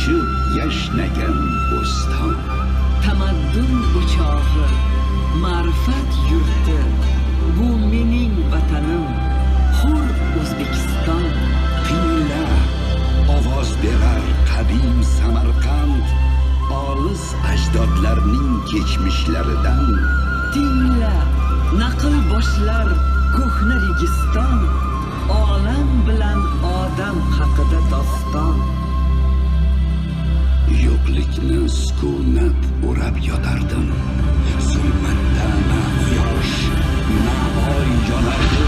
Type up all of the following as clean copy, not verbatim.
qo'shib yashnagan bo'ston. Tamaddun o'chog'i, ma'rifat yurti, bu mening vatanim, hur O'zbekiston. Tingla, ovoz berar qadim Samarqand, olis ajdodlarning kechmishlaridan. Tingla, naql boshlar ko'hna Registon, olam bilan odam haqida doston. Yo'qlikni sukunat o'rab yotardim. Zulmatda na quyosh, na oy yonardi.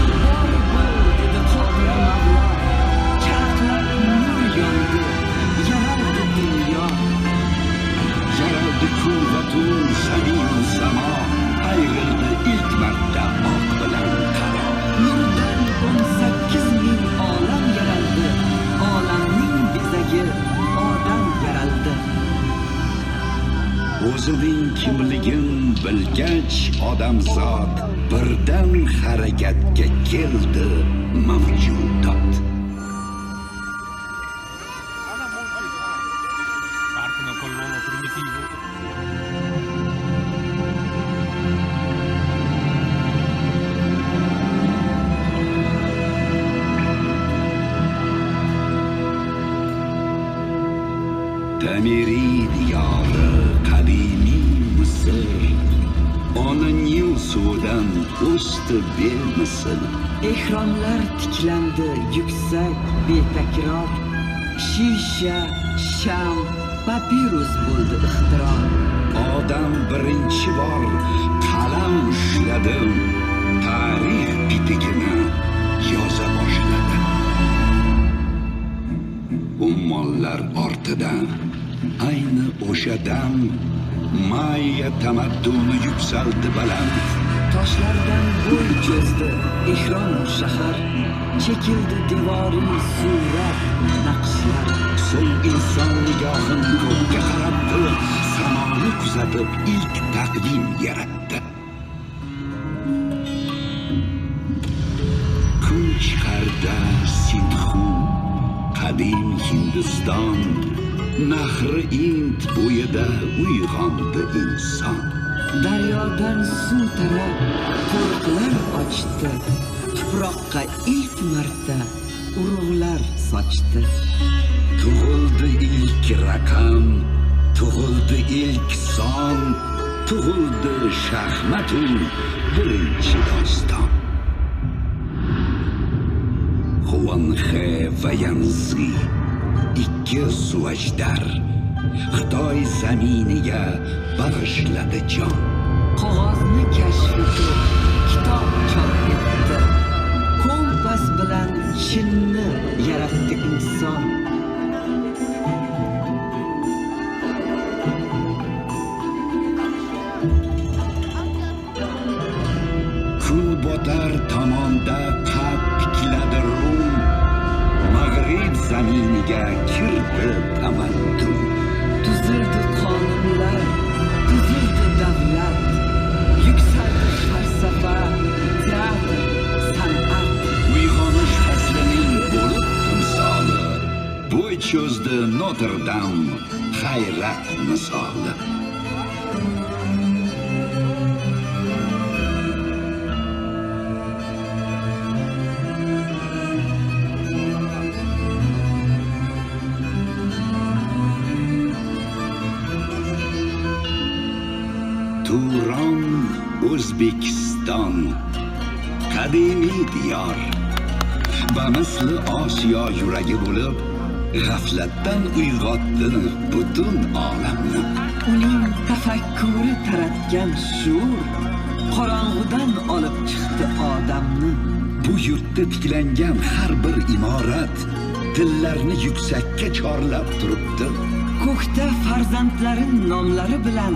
Dedi Qodir Mavlo, charaqlab nur yondi, yaraldi dunyo. Yaraldi kun va tun, zamin samo, ayrıldı ilk marta oq bilan qaro. Nurdan 18 ming olam yaraldi, olamning bezagi odam yaraldi. O'zining kimligin bilgach odamzod birdan harakatga keldi mavjudot. Partono con l'uomo primitivo. Tamiri diyarı kadimi Mısır, ona Nil sudan o'sdi bemisl. Ehromlar tiklandi yuksak betakror, shisha, sham, papirus bo'ldi ixtiro. Odam birinchi bor qalam ushladim, tarix bitigini yoza boshladi. Ummonlar ortidan ayni o'sha dam Maya tamadduni yuksaldi baland. Toshlardan bo'y cho'zdi ehrom shahar, chekildi devoriy surat naqshlar. So'ng inson nigohin ko'kka qaratdi, samoni kuzatib ilk taqdim yaratdi. Kun chiqarda Sindhu, qadim Hindiston, nahri Ind bo'yida uyg'ondi inson. Daryodan suv tarab qo'riqlar ochdi, tuproqqa ilk marta urug'lar sochdi. Tug'ildi ilk raqam, tug'ildi ilk son, tug'ildi shaxmatu birinchi doston. Xuanxe va Yanzi, ikki suvajdar, Xitoy zaminiga bag'ishladi jon. Qog'ozni kashf etib kitob chop etdi, kompas bilan shinni yaratdi inson. Kun botar tomonda qad tikladi Rum, Mag'rib zaminiga kirdi tamaddun. Tuzildi qonunlar, tuzildi davlat, yuksaldi falsafa, teatr, san'at. Uyg'onish faslining bo'lib timsoli, bo'y cho'zdi Notre-Dame hayrat misoli. Turon, O'zbekiston, qadimiy diyor va misli Osiyo yuragi bo'lib, g'aflatdan uyg'otdi butun olamni. Uning tafakkuri taratgan shuur qorong'udan olib chiqdi odamni. Bu yurtda tiklangan har bir imorat tillarni yuksakka chorlab turibdi. Ko'kda farzandlarin nomlari bilan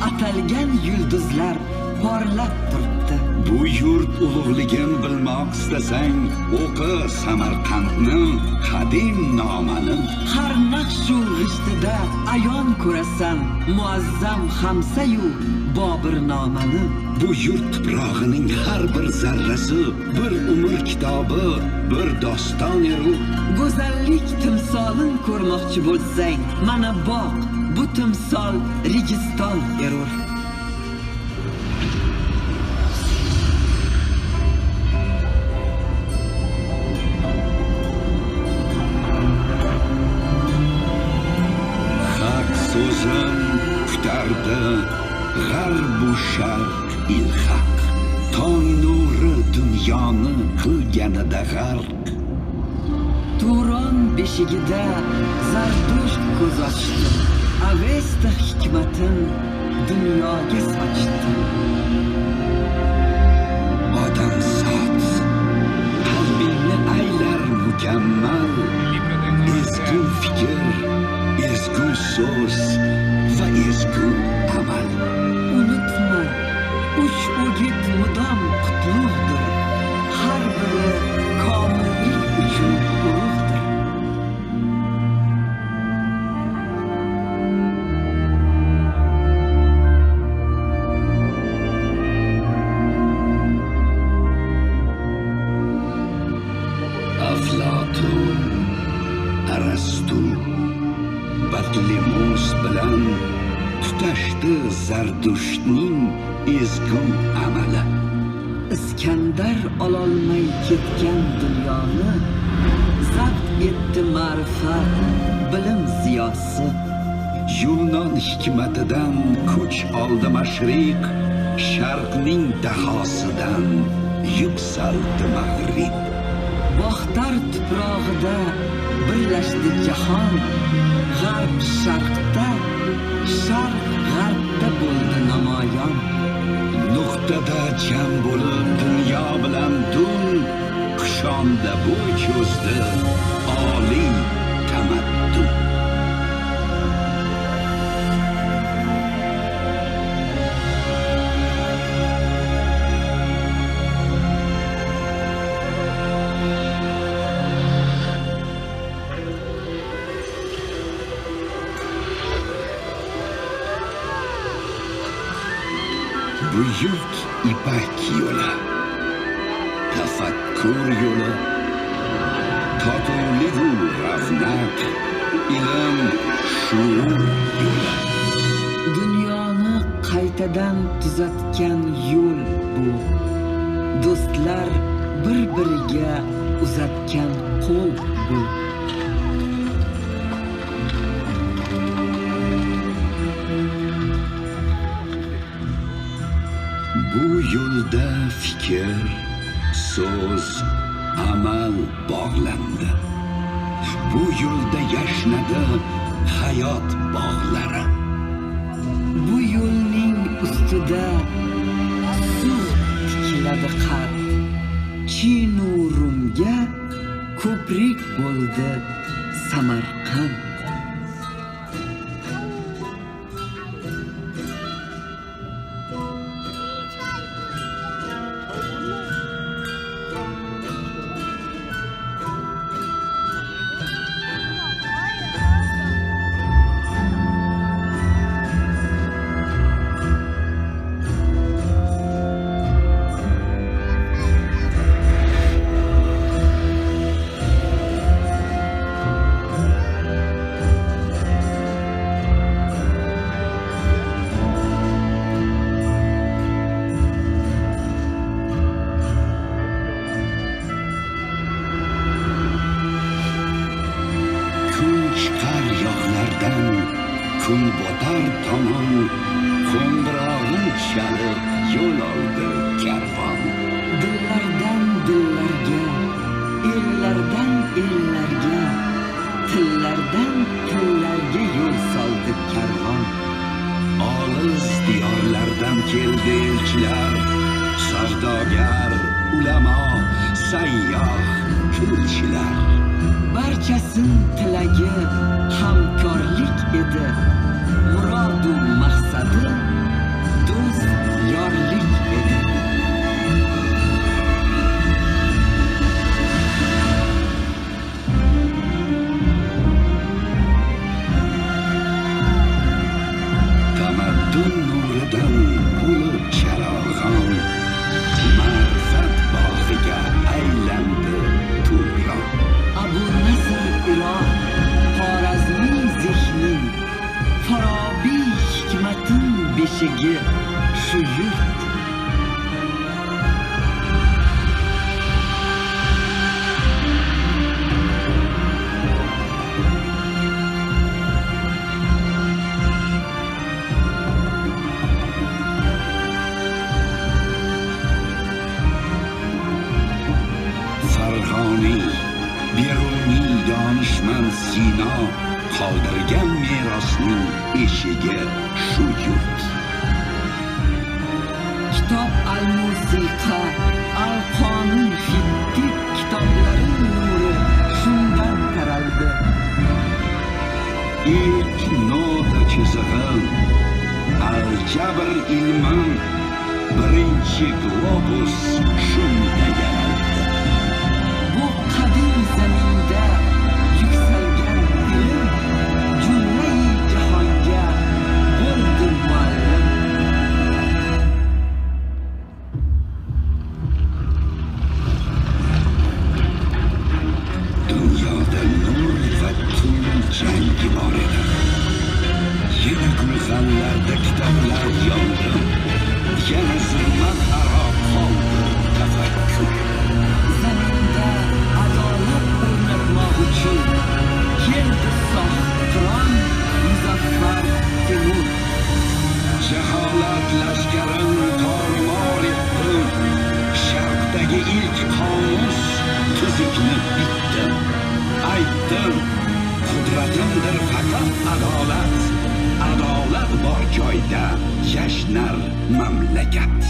atalgan yulduzlar porlab turibdi. Bu yurt ulug'ligin bilmoq istasang, o'qi Samarqandni, qadim nomani. Har naqshu g'ishtida ayon ko'rasan muazzam Hamsayu Bobir nomani. Bu yurt tuprog'ining har bir zarrasi bir umr kitobi, bir doston eru. Go'zallik timsoli Misolin ko'rmoqchi bo'lsang, mana boq, bu timsol Registon erur. Haq so'zim kutardi g'arbu sharq ilhaq. Tong nuri dunyoni qilganida g'arq. Turon beshigida Zardusht ko'z ochdi. Avesta hikmatin dunyoga sochdi. Odam zot qalbingni aylar mukammal. Ezgu fikr, ezgu so'z va ezgu amal. Unutma, uch o'git mudom qutlug'dir. Har biri komillik uchun ulug'dir. Aflotun, Arastu, Batlimus bilan tutashdi Zardushtning ezgu amali. Iskandar ololmay ketgan dunyoni zabt etdi ma'rifat, bilim ziyosi. Yunon hikmatidan kuch oldi mashriq, sharqning dahosidan yuksaldi mag'rib. Baxtar tuprog'ida birlashdi jahon, g'arb sharqda, sharq g'arbda bo'ldi namoyon. Nuqtada jam bo'lib dunyo bilan dun, qushonda bo'y cho'zdi oliy tamaddun. Buyuk ipak yo'li, tafakkur yo'li, totuvligu ravnaq, ilm, shuur yo'li. Dunyoni qaytadan tuzatgan yo'l bu. Do'stlar bir-biriga uzatgan qo'l bu. Bu yo'lda fikr, so'z, amal bog'landi. Bu yo'lda yashnadi hayot bog'lari. Bu yo'lning ustida suv tikiladi qad. Chinurumga ko'prik bo'ldi Samarqand. Kun botar tomon qo'ng'irog'in chalib yo'l oldi karvon. Dillardan dillarga, ellardan ellarga, tillardan tillarga yo'l soldi karvon. Olis diyorlardan keldi elchilar, savdogar, ulamo, sayyoh, tilchilar. Barchasin tilagi hamkorlik edi. Murodu maqsadi do'st yorlik edi. Tamaddun nuridan bo'lib charog'on, ma'rifat bog'iga aylandi Turon. Abu Nasr Iroq eshigi shu yurt. Farg'oniy, Beruniy donishmand Sino qoldirgan merosning eshigi shu yurt. Kitob al-musiqa, al-qonun fittik kitoblarin nuri shundan taraldi. İlk nota chizig'im, al-jabr ilmim, birinchi globus shunda yaraldi. Bu qadim zaminda yuksalgan ilm jumlai jahonga bo'ldi muallim. Dunyoda nur va tun jangi bor edi. Yana gulxanlarda kitoblar yondi. Yana zulmat aro qoldi tafakkur. Zaminda adolat o'rnatmoq uchun keldi sohibqiron Muzaffar Temur. Jaholat lashkarin tor-mor etdim. Sharqdagi ilk qomus tuzukni bitdim. Aytdim, qudratimdir faqat adolat. Adolat bor joyda yashnar mamlakat.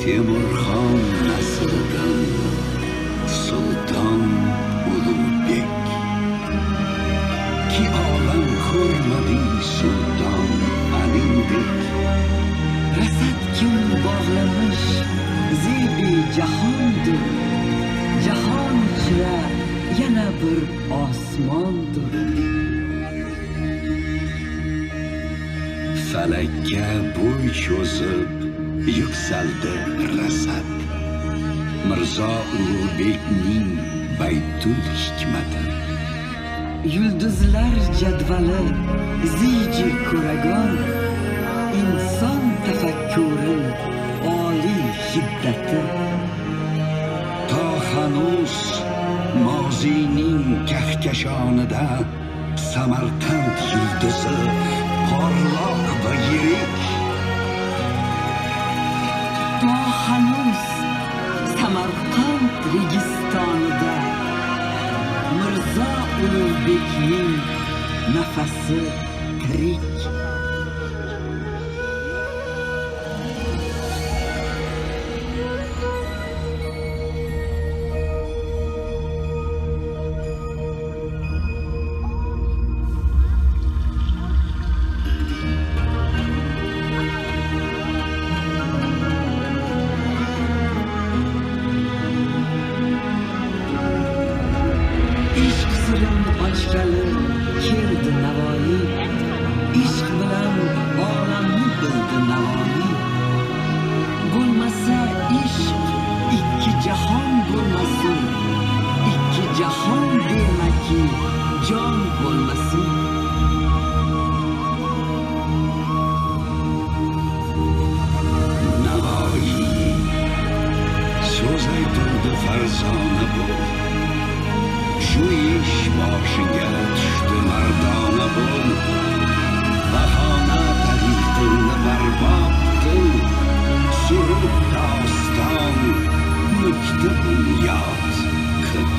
Temurxon naslidan Sulton Ulug'bek, ki olam ko'rmadi sulton anindek. Rasad kun bog'lamish zebi jahondir. Jahon ichra yana bir osmondir. Falakka bo'y cho'zib yuksaldi rasad. Mirzo Ulug'bekning baytul hikmati. Yulduzlar jadvali ziyji ko'ragon, inson tafakkuri oliy hiddati. To hanuz mozining kahkashonida Samarqand yulduzi porloq va yirik. To hanuz Samarqand registonida Mirzo Ulug'bekning nafasi tirik. Ishq sirin ochgani keldi Navoiy. Ishq bilan olamni bildi Navoiy. Bo'lmasa ishq ikki jahon bo'lmasin. Ikki jahon demaki jon bo'lmasin. Navoiy so'z ayturdi farzona bo'l. Shu ish boshiga tushdi mardona bo'l. Bahona tariqini barbod qil. Surib doston nukta bunyod qil.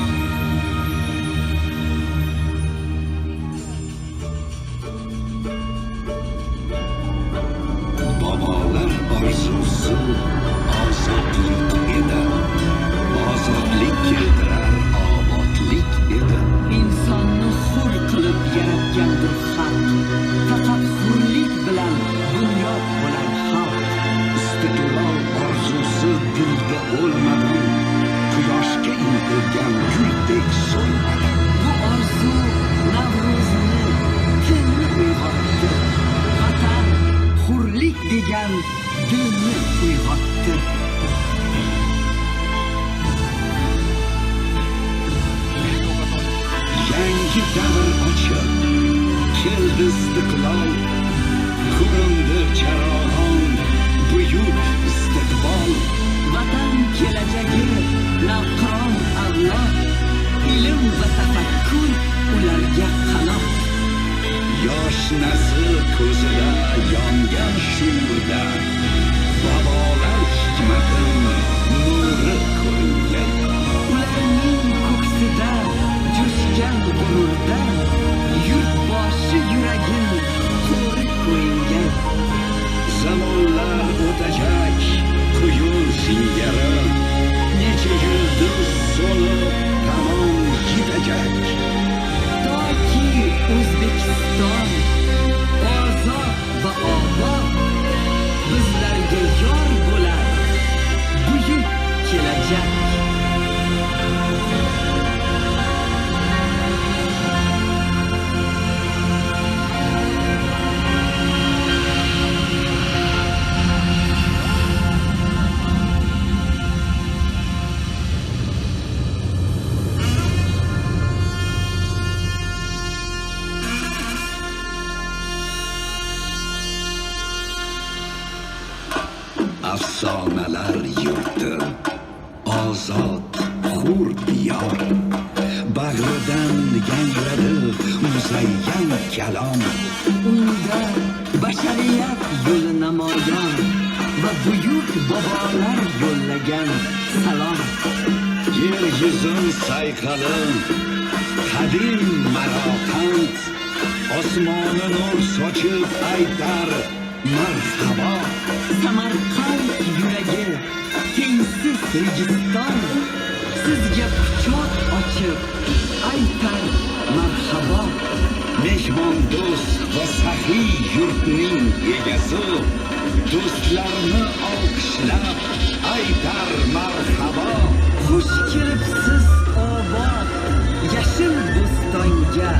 Bobolar orzusi ozodlik edi. Ozodlik keltirar obodlik edi. İnsonni hur qilib yaratgandir xalq. Faqat hurlik bilan bunyod bo'lar xalq. Istiqlol orzusi dilda o'lmadi. Quyoshga intilgan guldek so'nmadi. Bu orzu Navro'zni tilni uyg'otdi. Vatan hurlik degan dilni uyg'otdi. yurti. Yangi davr ochib keldi istiqlol, ko'rindi charog'on buyuk istiqbol. Vatan kelajagi navqiron avlod, ilm va tafakkur ularga qanot. Yosh nasl ko'zida yongan shuurda bobolar hikmatin nuri ko'ringan. Ularning ko'ksida jo'shgan g'ururda yurtboshi yuragin qo'ri qo'yingan. Zamonlar o'tacak quyun singari, necha yulduz so'nib tamom yetacak. Toki O'zbekiston ozod va obod, bizlarga yor bo'lar buyuk kelajak. Afsonalar yurti, ozod hur diyor, bag'ridan yangradi muzayyan kalom. Unda bashariyat yo'li namoyon va buyuk bobolar yo'llagan salom. Yer yuzin sayqali qadim maroqand, osmoni nur sochib aytar marhabo. Samarqand yuragi, tengsiz Registon, sizga quchoq ochib aytar marhabo. Mehmon do'st va saxiy yurtning egasi, do'stlarni olqishlab aytar marhabo. Xush kelibsiz obod yashil bo'stonga,